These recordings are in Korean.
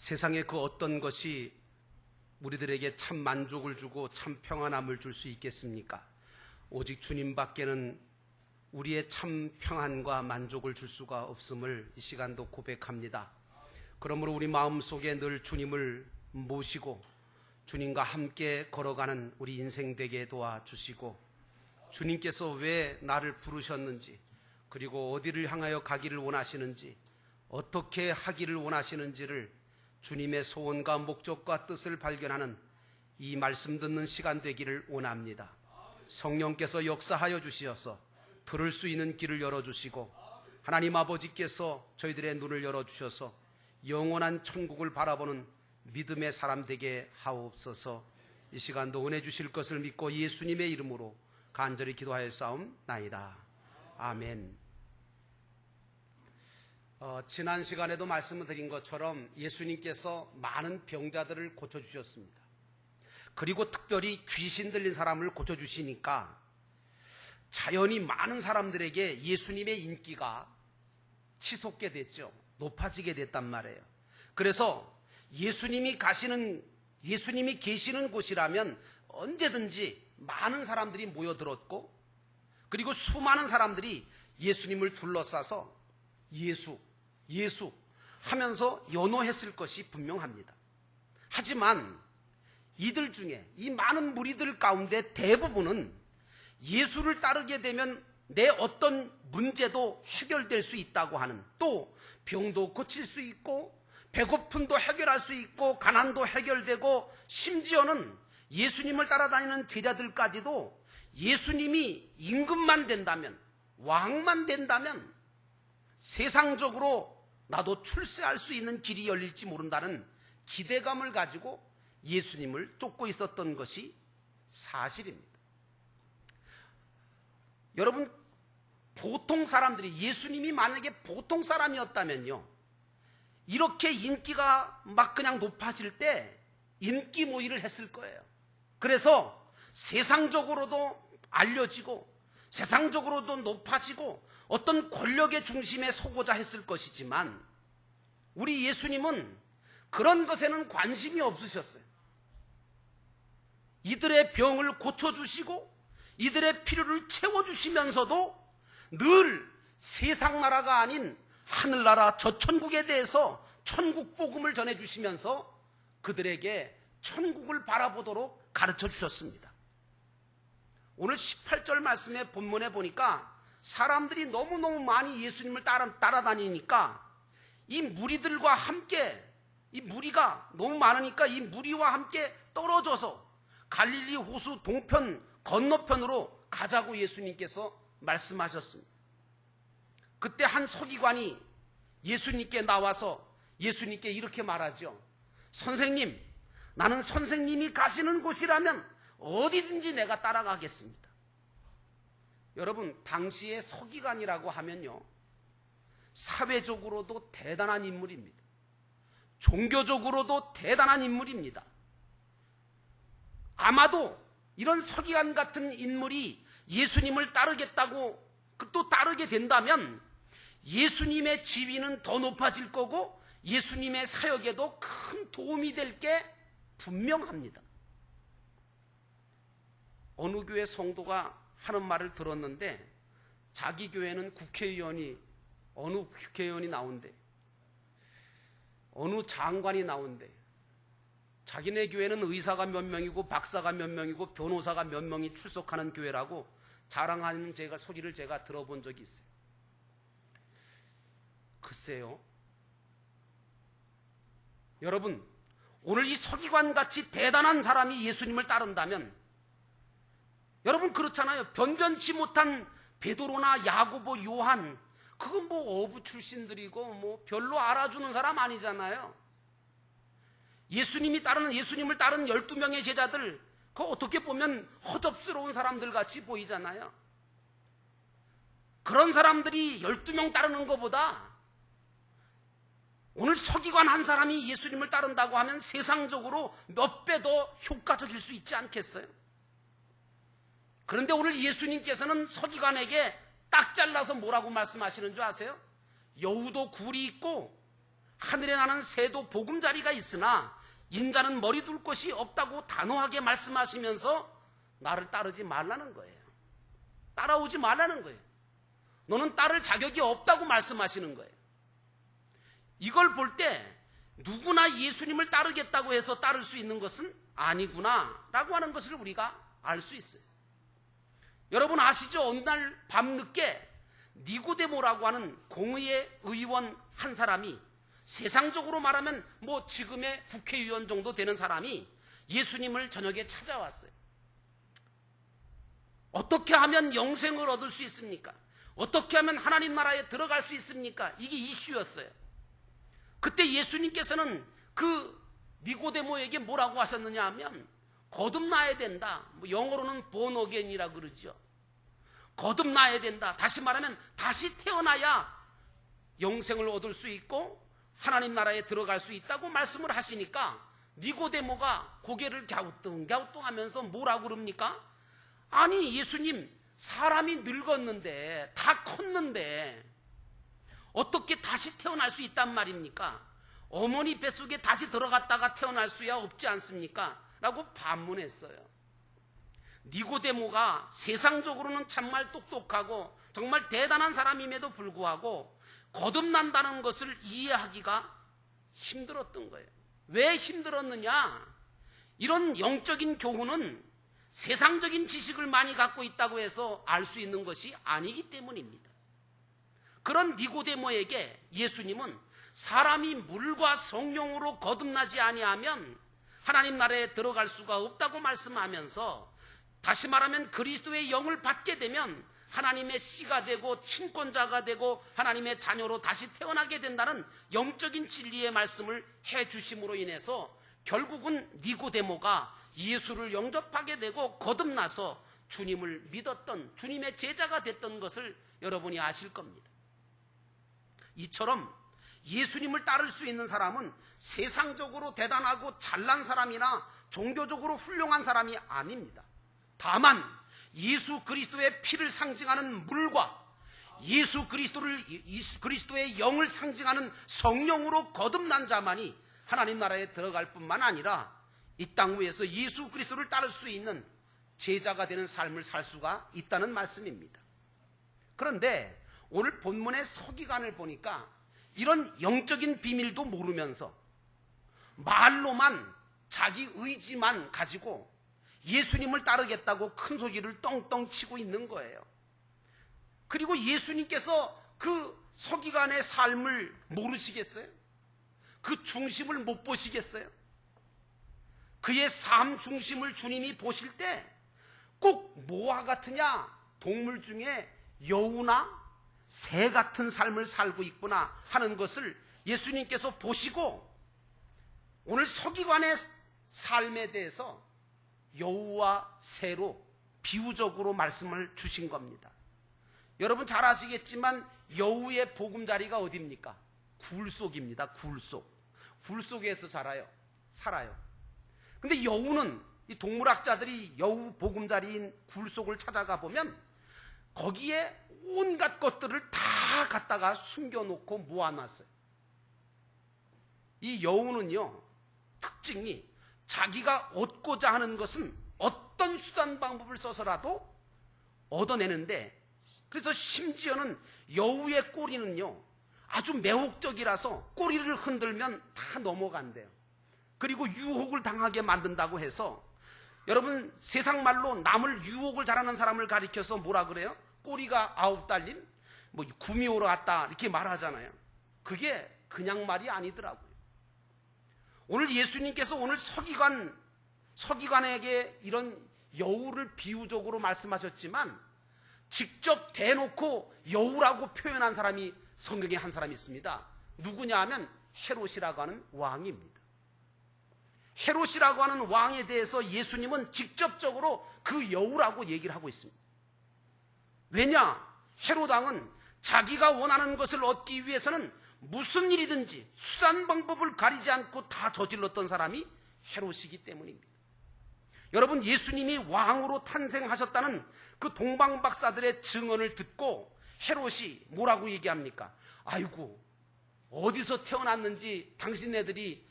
세상의 그 어떤 것이 우리들에게 참 만족을 주고 참 평안함을 줄 수 있겠습니까? 오직 주님밖에는 우리의 참 평안과 만족을 줄 수가 없음을 이 시간도 고백합니다. 그러므로 우리 마음속에 늘 주님을 모시고 주님과 함께 걸어가는 우리 인생 되게 도와주시고, 주님께서 왜 나를 부르셨는지, 그리고 어디를 향하여 가기를 원하시는지, 어떻게 하기를 원하시는지를 주님의 소원과 목적과 뜻을 발견하는 이 말씀 듣는 시간 되기를 원합니다. 성령께서 역사하여 주시어서 들을 수 있는 길을 열어주시고, 하나님 아버지께서 저희들의 눈을 열어주셔서 영원한 천국을 바라보는 믿음의 사람 되게 하옵소서. 이 시간도 은혜 주실 것을 믿고 예수님의 이름으로 간절히 기도하였사옵나이다. 아멘. 지난 시간에도 말씀을 드린 것처럼 예수님께서 많은 병자들을 고쳐주셨습니다. 그리고 특별히 귀신 들린 사람을 고쳐주시니까 자연히 많은 사람들에게 예수님의 인기가 치솟게 됐죠. 높아지게 됐단 말이에요. 그래서 예수님이 계시는 곳이라면 언제든지 많은 사람들이 모여들었고, 그리고 수많은 사람들이 예수님을 둘러싸서 예수 하면서 연호했을 것이 분명합니다. 하지만 이들 중에, 이 많은 무리들 가운데 대부분은 예수를 따르게 되면 내 어떤 문제도 해결될 수 있다고 하는, 또 병도 고칠 수 있고 배고픔도 해결할 수 있고 가난도 해결되고, 심지어는 예수님을 따라다니는 제자들까지도 예수님이 임금만 된다면, 왕만 된다면 세상적으로 나도 출세할 수 있는 길이 열릴지 모른다는 기대감을 가지고 예수님을 쫓고 있었던 것이 사실입니다. 여러분, 보통 사람들이, 예수님이 만약에 보통 사람이었다면요, 이렇게 인기가 막 그냥 높아질 때 인기 모의를 했을 거예요. 그래서 세상적으로도 알려지고 세상적으로도 높아지고 어떤 권력의 중심에 서고자 했을 것이지만, 우리 예수님은 그런 것에는 관심이 없으셨어요. 이들의 병을 고쳐주시고 이들의 필요를 채워주시면서도 늘 세상 나라가 아닌 하늘나라 저 천국에 대해서 천국 복음을 전해주시면서 그들에게 천국을 바라보도록 가르쳐 주셨습니다. 오늘 18절 말씀의 본문에 보니까 사람들이 너무너무 많이 예수님을 따라다니니까 이 무리들과 함께, 이 무리가 너무 많으니까 이 무리와 함께 떨어져서 갈릴리 호수 동편 건너편으로 가자고 예수님께서 말씀하셨습니다. 그때 한 서기관이 예수님께 나와서 예수님께 이렇게 말하죠. 선생님, 나는 선생님이 가시는 곳이라면 어디든지 내가 따라가겠습니다. 여러분, 당시에 서기관이라고 하면요, 사회적으로도 대단한 인물입니다. 종교적으로도 대단한 인물입니다. 아마도 이런 서기관 같은 인물이 예수님을 따르겠다고 또 따르게 된다면 예수님의 지위는 더 높아질 거고 예수님의 사역에도 큰 도움이 될 게 분명합니다. 어느 교회 성도가 하는 말을 들었는데, 자기 교회는 어느 국회의원이 나온대, 어느 장관이 나온대, 자기네 교회는 의사가 몇 명이고 박사가 몇 명이고 변호사가 몇 명이 출석하는 교회라고 자랑하는 소리를 제가 들어본 적이 있어요. 글쎄요, 여러분, 오늘 이 서기관같이 대단한 사람이 예수님을 따른다면, 여러분 그렇잖아요. 변변치 못한 베드로나 야고보, 요한, 그건 뭐 어부 출신들이고 뭐 별로 알아주는 사람 아니잖아요. 예수님을 따르는 12명의 제자들, 그거 어떻게 보면 허접스러운 사람들 같이 보이잖아요. 그런 사람들이 12명 따르는 것보다 오늘 서기관 한 사람이 예수님을 따른다고 하면 세상적으로 몇 배 더 효과적일 수 있지 않겠어요? 그런데 오늘 예수님께서는 서기관에게 딱 잘라서 뭐라고 말씀하시는 줄 아세요? 여우도 굴이 있고 하늘에 나는 새도 보금자리가 있으나 인자는 머리 둘 곳이 없다고 단호하게 말씀하시면서 나를 따르지 말라는 거예요. 따라오지 말라는 거예요. 너는 따를 자격이 없다고 말씀하시는 거예요. 이걸 볼 때 누구나 예수님을 따르겠다고 해서 따를 수 있는 것은 아니구나 라고 하는 것을 우리가 알 수 있어요. 여러분 아시죠? 어느 날 밤늦게 니고데모라고 하는 공의회 의원 한 사람이, 세상적으로 말하면 뭐 지금의 국회의원 정도 되는 사람이 예수님을 저녁에 찾아왔어요. 어떻게 하면 영생을 얻을 수 있습니까? 어떻게 하면 하나님 나라에 들어갈 수 있습니까? 이게 이슈였어요. 그때 예수님께서는 그 니고데모에게 뭐라고 하셨느냐 하면 거듭나야 된다. 뭐 영어로는 born again이라고 그러죠. 거듭나야 된다. 다시 말하면 다시 태어나야 영생을 얻을 수 있고 하나님 나라에 들어갈 수 있다고 말씀을 하시니까 니고데모가 고개를 갸우뚱갸우뚱하면서 뭐라고 그럽니까? 아니 예수님, 사람이 늙었는데 다 컸는데 어떻게 다시 태어날 수 있단 말입니까? 어머니 뱃속에 다시 들어갔다가 태어날 수야 없지 않습니까? 라고 반문했어요. 니고데모가 세상적으로는 정말 똑똑하고 정말 대단한 사람임에도 불구하고 거듭난다는 것을 이해하기가 힘들었던 거예요. 왜 힘들었느냐? 이런 영적인 교훈은 세상적인 지식을 많이 갖고 있다고 해서 알 수 있는 것이 아니기 때문입니다. 그런 니고데모에게 예수님은 사람이 물과 성령으로 거듭나지 아니하면 하나님 나라에 들어갈 수가 없다고 말씀하면서, 다시 말하면 그리스도의 영을 받게 되면 하나님의 씨가 되고 친권자가 되고 하나님의 자녀로 다시 태어나게 된다는 영적인 진리의 말씀을 해 주심으로 인해서 결국은 니고데모가 예수를 영접하게 되고 거듭나서 주님을 믿었던, 주님의 제자가 됐던 것을 여러분이 아실 겁니다. 이처럼 예수님을 따를 수 있는 사람은 세상적으로 대단하고 잘난 사람이나 종교적으로 훌륭한 사람이 아닙니다. 다만 예수 그리스도의 피를 상징하는 물과 예수 그리스도의 영을 상징하는 성령으로 거듭난 자만이 하나님 나라에 들어갈 뿐만 아니라 이 땅 위에서 예수 그리스도를 따를 수 있는 제자가 되는 삶을 살 수가 있다는 말씀입니다. 그런데 오늘 본문의 서기관을 보니까 이런 영적인 비밀도 모르면서 말로만 자기 의지만 가지고 예수님을 따르겠다고 큰 소리를 떵떵 치고 있는 거예요. 그리고 예수님께서 그 서기관의 삶을 모르시겠어요? 그 중심을 못 보시겠어요? 그의 삶 중심을 주님이 보실 때 꼭 뭐와 같으냐? 동물 중에 여우나 새 같은 삶을 살고 있구나 하는 것을 예수님께서 보시고 오늘 서기관의 삶에 대해서 여우와 새로 비유적으로 말씀을 주신 겁니다. 여러분 잘 아시겠지만 여우의 보금자리가 어디입니까? 굴 속입니다. 굴 속에서 살아요. 근데 여우는, 이 동물학자들이 여우 보금자리인 굴 속을 찾아가 보면 거기에 온갖 것들을 다 갖다가 숨겨놓고 모아놨어요. 이 여우는요, 특징이 자기가 얻고자 하는 것은 어떤 수단 방법을 써서라도 얻어내는데, 그래서 심지어는 여우의 꼬리는요 아주 매혹적이라서 꼬리를 흔들면 다 넘어간대요. 그리고 유혹을 당하게 만든다고 해서, 여러분 세상 말로 남을 유혹을 잘하는 사람을 가리켜서 뭐라 그래요? 꼬리가 9 달린 뭐 구미 오러 갔다 이렇게 말하잖아요. 그게 그냥 말이 아니더라고요. 오늘 예수님께서 오늘 서기관에게 이런 여우를 비유적으로 말씀하셨지만 직접 대놓고 여우라고 표현한 사람이 성경에 한 사람이 있습니다. 누구냐 하면 헤롯이라고 하는 왕입니다. 헤롯이라고 하는 왕에 대해서 예수님은 직접적으로 그 여우라고 얘기를 하고 있습니다. 왜냐? 헤롯 왕은 자기가 원하는 것을 얻기 위해서는 무슨 일이든지 수단 방법을 가리지 않고 다 저질렀던 사람이 헤롯이기 때문입니다. 여러분 예수님이 왕으로 탄생하셨다는 그 동방박사들의 증언을 듣고 헤롯이 뭐라고 얘기합니까? 아이고, 어디서 태어났는지 당신네들이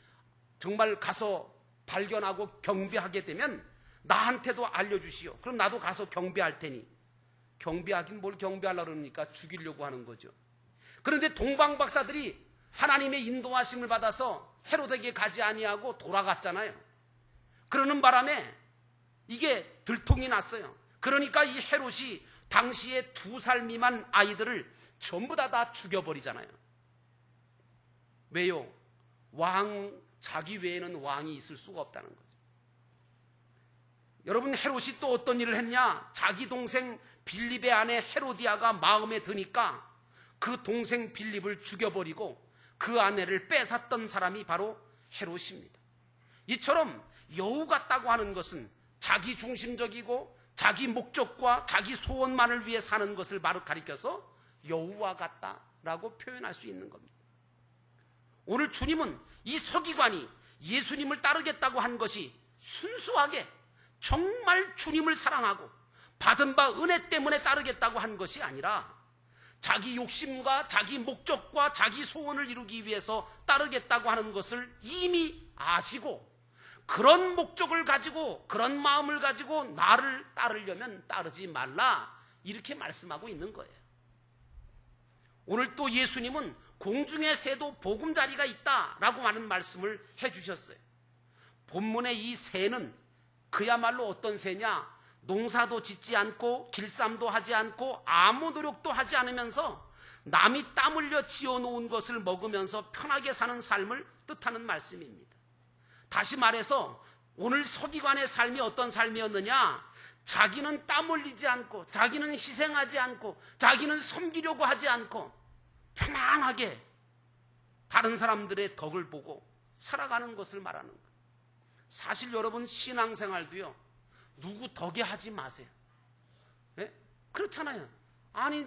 정말 가서 발견하고 경배하게 되면 나한테도 알려주시오. 그럼 나도 가서 경배할 테니. 경배하긴 뭘 경배하려고 그러니까 죽이려고 하는 거죠. 그런데 동방박사들이 하나님의 인도하심을 받아서 헤로데에게 가지 아니하고 돌아갔잖아요. 그러는 바람에 이게 들통이 났어요. 그러니까 이 헤롯이 당시에 2살 미만 아이들을 전부 다 죽여버리잖아요. 왜요? 자기 외에는 왕이 있을 수가 없다는 거죠. 여러분, 헤롯이 또 어떤 일을 했냐? 자기 동생 빌립의 아내 헤로디아가 마음에 드니까 그 동생 빌립을 죽여버리고 그 아내를 뺏었던 사람이 바로 헤롯입니다. 이처럼 여우 같다고 하는 것은 자기 중심적이고 자기 목적과 자기 소원만을 위해 사는 것을 바로 가리켜서 여우와 같다라고 표현할 수 있는 겁니다. 오늘 주님은 이 서기관이 예수님을 따르겠다고 한 것이 순수하게 정말 주님을 사랑하고 받은 바 은혜 때문에 따르겠다고 한 것이 아니라 자기 욕심과 자기 목적과 자기 소원을 이루기 위해서 따르겠다고 하는 것을 이미 아시고 그런 목적을 가지고 그런 마음을 가지고 나를 따르려면 따르지 말라 이렇게 말씀하고 있는 거예요. 오늘 또 예수님은 공중의 새도 보금자리가 있다라고 하는 말씀을 해주셨어요. 본문의 이 새는 그야말로 어떤 새냐? 농사도 짓지 않고 길쌈도 하지 않고 아무 노력도 하지 않으면서 남이 땀 흘려 지어놓은 것을 먹으면서 편하게 사는 삶을 뜻하는 말씀입니다. 다시 말해서 오늘 서기관의 삶이 어떤 삶이었느냐? 자기는 땀 흘리지 않고 자기는 희생하지 않고 자기는 섬기려고 하지 않고 편안하게 다른 사람들의 덕을 보고 살아가는 것을 말하는 거예요. 사실 여러분, 신앙생활도요, 누구 덕에 하지 마세요. 네? 그렇잖아요. 아니,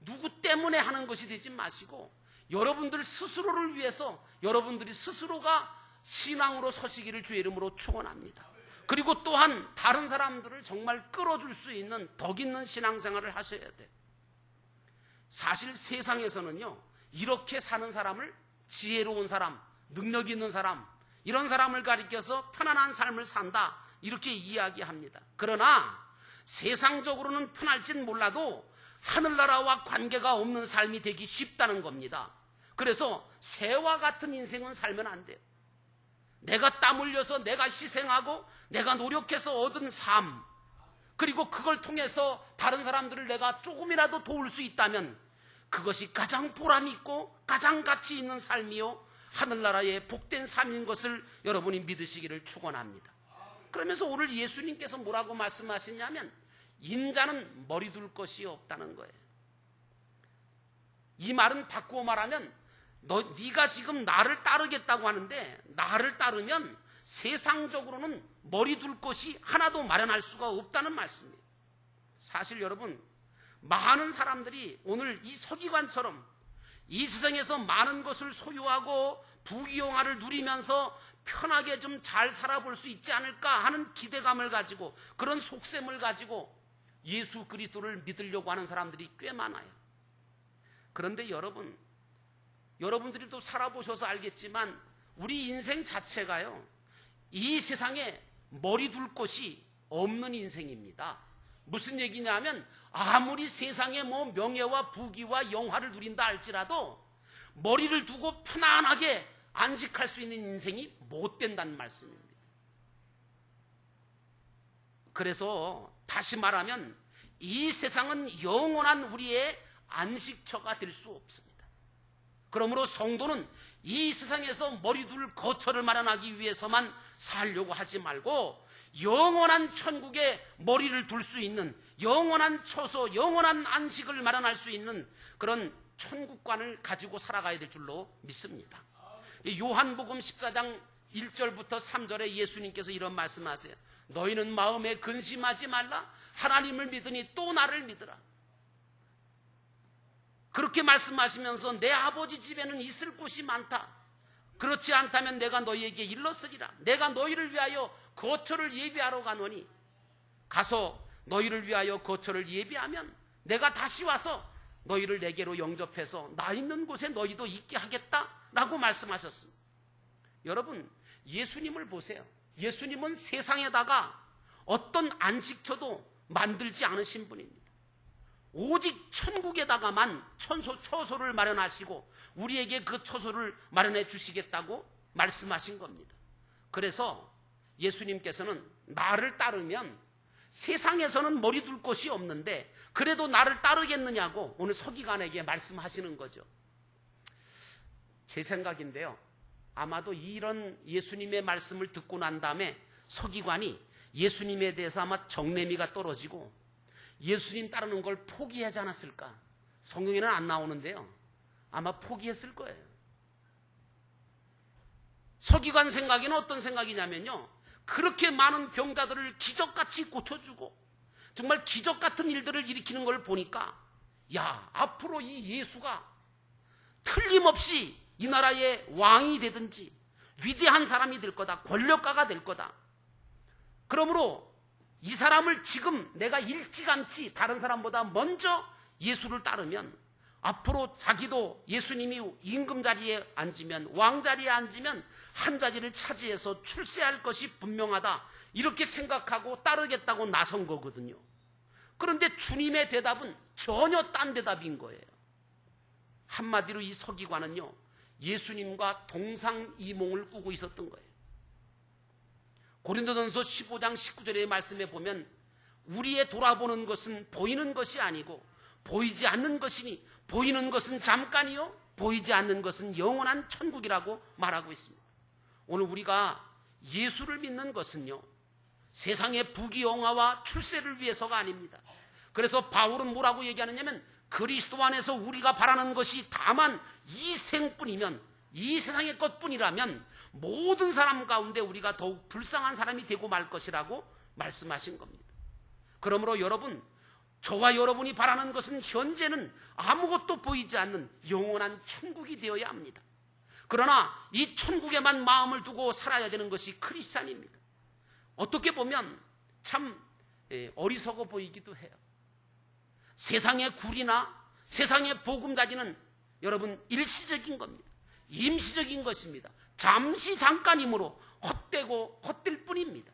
누구 때문에 하는 것이 되지 마시고 여러분들 스스로를 위해서 여러분들이 스스로가 신앙으로 서시기를 주의 이름으로 축원합니다. 그리고 또한 다른 사람들을 정말 끌어줄 수 있는 덕 있는 신앙생활을 하셔야 돼요. 사실 세상에서는요, 이렇게 사는 사람을 지혜로운 사람, 능력 있는 사람, 이런 사람을 가리켜서 편안한 삶을 산다 이렇게 이야기합니다. 그러나 세상적으로는 편할진 몰라도 하늘나라와 관계가 없는 삶이 되기 쉽다는 겁니다. 그래서 새와 같은 인생은 살면 안 돼요. 내가 땀 흘려서 내가 희생하고 내가 노력해서 얻은 삶, 그리고 그걸 통해서 다른 사람들을 내가 조금이라도 도울 수 있다면 그것이 가장 보람 있고 가장 가치 있는 삶이요 하늘나라의 복된 삶인 것을 여러분이 믿으시기를 축원합니다. 그러면서 오늘 예수님께서 뭐라고 말씀하시냐면 인자는 머리 둘 것이 없다는 거예요. 이 말은 바꾸어 말하면 네가 지금 나를 따르겠다고 하는데 나를 따르면 세상적으로는 머리 둘 것이 하나도 마련할 수가 없다는 말씀이에요. 사실 여러분, 많은 사람들이 오늘 이 서기관처럼 이 세상에서 많은 것을 소유하고 부귀영화를 누리면서 편하게 좀 잘 살아볼 수 있지 않을까 하는 기대감을 가지고 그런 속셈을 가지고 예수 그리스도를 믿으려고 하는 사람들이 꽤 많아요. 그런데 여러분들이 또 살아보셔서 알겠지만 우리 인생 자체가요, 이 세상에 머리 둘 곳이 없는 인생입니다. 무슨 얘기냐면 아무리 세상에 명예와 부귀와 영화를 누린다 할지라도 머리를 두고 편안하게 안식할 수 있는 인생이 못 된다는 말씀입니다. 그래서 다시 말하면 이 세상은 영원한 우리의 안식처가 될 수 없습니다. 그러므로 성도는 이 세상에서 머리둘 거처를 마련하기 위해서만 살려고 하지 말고 영원한 천국에 머리를 둘 수 있는 영원한 처소, 영원한 안식을 마련할 수 있는 그런 천국관을 가지고 살아가야 될 줄로 믿습니다. 요한복음 14장 1절부터 3절에 예수님께서 이런 말씀하세요. 너희는 마음에 근심하지 말라. 하나님을 믿으니 또 나를 믿으라. 그렇게 말씀하시면서 내 아버지 집에는 있을 곳이 많다. 그렇지 않다면 내가 너희에게 일렀으리라. 내가 너희를 위하여 거처를 예비하러 가노니 가서 너희를 위하여 거처를 예비하면 내가 다시 와서 너희를 내게로 영접해서 나 있는 곳에 너희도 있게 하겠다라고 말씀하셨습니다. 여러분, 예수님을 보세요. 예수님은 세상에다가 어떤 안식처도 만들지 않으신 분입니다. 오직 천국에다가만 처소를 마련하시고 우리에게 그 처소를 마련해 주시겠다고 말씀하신 겁니다. 그래서 예수님께서는 나를 따르면 세상에서는 머리 둘 곳이 없는데 그래도 나를 따르겠느냐고 오늘 서기관에게 말씀하시는 거죠. 제 생각인데요, 아마도 이런 예수님의 말씀을 듣고 난 다음에 서기관이 예수님에 대해서 아마 정내미가 떨어지고 예수님 따르는 걸 포기하지 않았을까. 성경에는 안 나오는데요, 아마 포기했을 거예요. 서기관 생각에는 어떤 생각이냐면요, 그렇게 많은 병자들을 기적같이 고쳐주고 정말 기적 같은 일들을 일으키는 걸 보니까, 야, 앞으로 이 예수가 틀림없이 이 나라의 왕이 되든지 위대한 사람이 될 거다, 권력가가 될 거다. 그러므로 이 사람을 지금 내가 일찌감치 다른 사람보다 먼저 예수를 따르면 앞으로 자기도 예수님이 임금 자리에 앉으면, 왕 자리에 앉으면 한 자리를 차지해서 출세할 것이 분명하다, 이렇게 생각하고 따르겠다고 나선 거거든요. 그런데 주님의 대답은 전혀 딴 대답인 거예요. 한마디로 이 서기관은요, 예수님과 동상이몽을 꾸고 있었던 거예요. 고린도전서 15장 19절의 말씀에 보면 우리의 돌아보는 것은 보이는 것이 아니고 보이지 않는 것이니 보이는 것은 잠깐이요 보이지 않는 것은 영원한 천국이라고 말하고 있습니다. 오늘 우리가 예수를 믿는 것은요, 세상의 부귀영화와 출세를 위해서가 아닙니다. 그래서 바울은 뭐라고 얘기하느냐면, 그리스도 안에서 우리가 바라는 것이 다만 이 생뿐이면, 이 세상의 것뿐이라면 모든 사람 가운데 우리가 더욱 불쌍한 사람이 되고 말 것이라고 말씀하신 겁니다. 그러므로 여러분, 저와 여러분이 바라는 것은 현재는 아무것도 보이지 않는 영원한 천국이 되어야 합니다. 그러나 이 천국에만 마음을 두고 살아야 되는 것이 크리스찬입니다. 어떻게 보면 참 어리석어 보이기도 해요. 세상의 굴이나 세상의 보금자리는 여러분 일시적인 겁니다. 임시적인 것입니다. 잠시 잠깐이므로 헛되고 헛될 뿐입니다.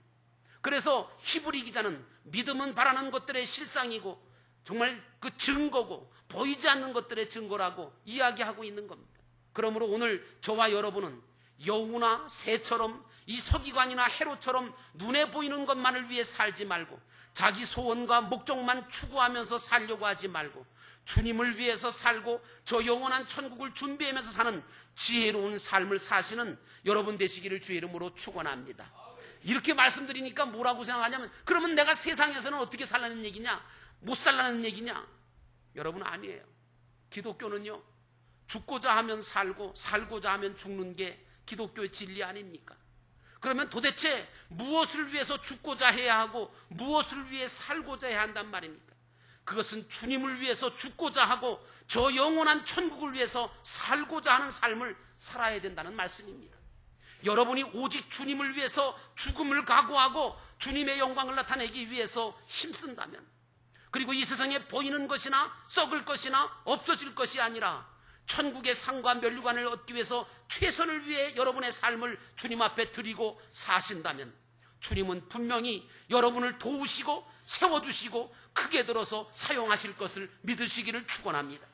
그래서 히브리 기자는 믿음은 바라는 것들의 실상이고 정말 그 증거고 보이지 않는 것들의 증거라고 이야기하고 있는 겁니다. 그러므로 오늘 저와 여러분은 여우나 새처럼 이 서기관이나 헤롯처럼 눈에 보이는 것만을 위해 살지 말고 자기 소원과 목적만 추구하면서 살려고 하지 말고 주님을 위해서 살고 저 영원한 천국을 준비하면서 사는 지혜로운 삶을 사시는 여러분 되시기를 주의 이름으로 축원합니다. 이렇게 말씀드리니까 뭐라고 생각하냐면, 그러면 내가 세상에서는 어떻게 살라는 얘기냐, 못 살라는 얘기냐? 여러분, 아니에요. 기독교는요, 죽고자 하면 살고 살고자 하면 죽는 게 기독교의 진리 아닙니까? 그러면 도대체 무엇을 위해서 죽고자 해야 하고 무엇을 위해 살고자 해야 한단 말입니까? 그것은 주님을 위해서 죽고자 하고 저 영원한 천국을 위해서 살고자 하는 삶을 살아야 된다는 말씀입니다. 여러분이 오직 주님을 위해서 죽음을 각오하고 주님의 영광을 나타내기 위해서 힘쓴다면, 그리고 이 세상에 보이는 것이나 썩을 것이나 없어질 것이 아니라 천국의 상과 면류관을 얻기 위해서 최선을 위해 여러분의 삶을 주님 앞에 드리고 사신다면 주님은 분명히 여러분을 도우시고 세워주시고 크게 들어서 사용하실 것을 믿으시기를 축원합니다.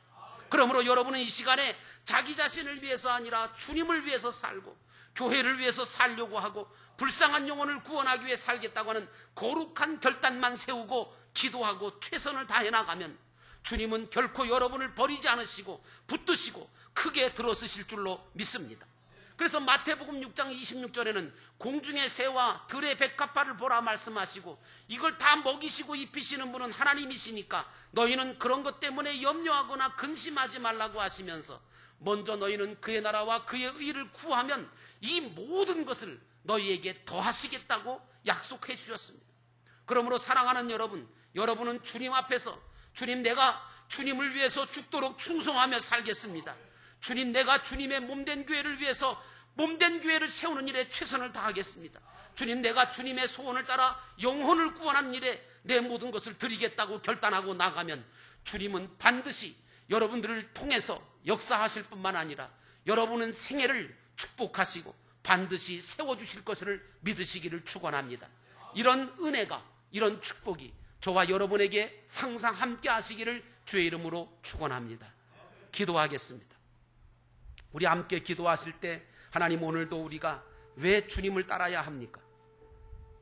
그러므로 여러분은 이 시간에 자기 자신을 위해서 아니라 주님을 위해서 살고 교회를 위해서 살려고 하고 불쌍한 영혼을 구원하기 위해 살겠다고 하는 거룩한 결단만 세우고 기도하고 최선을 다해 나가면 주님은 결코 여러분을 버리지 않으시고 붙드시고 크게 들어서실 줄로 믿습니다. 그래서 마태복음 6장 26절에는 공중의 새와 들의 백합화를 보라 말씀하시고, 이걸 다 먹이시고 입히시는 분은 하나님이시니까 너희는 그런 것 때문에 염려하거나 근심하지 말라고 하시면서, 먼저 너희는 그의 나라와 그의 의를 구하면 이 모든 것을 너희에게 더하시겠다고 약속해 주셨습니다. 그러므로 사랑하는 여러분, 여러분은 주님 앞에서 주님, 내가 주님을 위해서 죽도록 충성하며 살겠습니다. 주님, 내가 주님의 몸된 교회를 위해서 몸된 교회를 세우는 일에 최선을 다하겠습니다. 주님, 내가 주님의 소원을 따라 영혼을 구원하는 일에 내 모든 것을 드리겠다고 결단하고 나가면 주님은 반드시 여러분들을 통해서 역사하실 뿐만 아니라 여러분은 생애를 축복하시고 반드시 세워주실 것을 믿으시기를 축원합니다. 이런 은혜가, 이런 축복이 저와 여러분에게 항상 함께 하시기를 주의 이름으로 축원합니다. 기도하겠습니다. 우리 함께 기도하실 때 하나님, 오늘도 우리가 왜 주님을 따라야 합니까?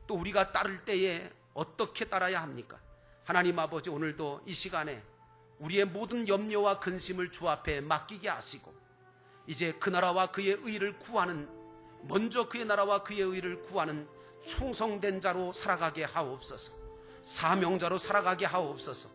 또 우리가 따를 때에 어떻게 따라야 합니까? 하나님 아버지, 오늘도 이 시간에 우리의 모든 염려와 근심을 주 앞에 맡기게 하시고 이제 그 나라와 그의 의를 구하는, 먼저 그의 나라와 그의 의를 구하는 충성된 자로 살아가게 하옵소서. 사명자로 살아가게 하옵소서.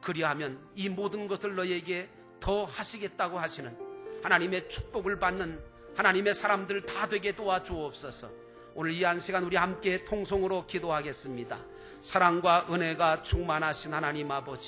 그리하면 이 모든 것을 너에게 더 하시겠다고 하시는 하나님의 축복을 받는 하나님의 사람들 다 되게 도와주옵소서. 오늘 이 한 시간 우리 함께 통성으로 기도하겠습니다. 사랑과 은혜가 충만하신 하나님 아버지,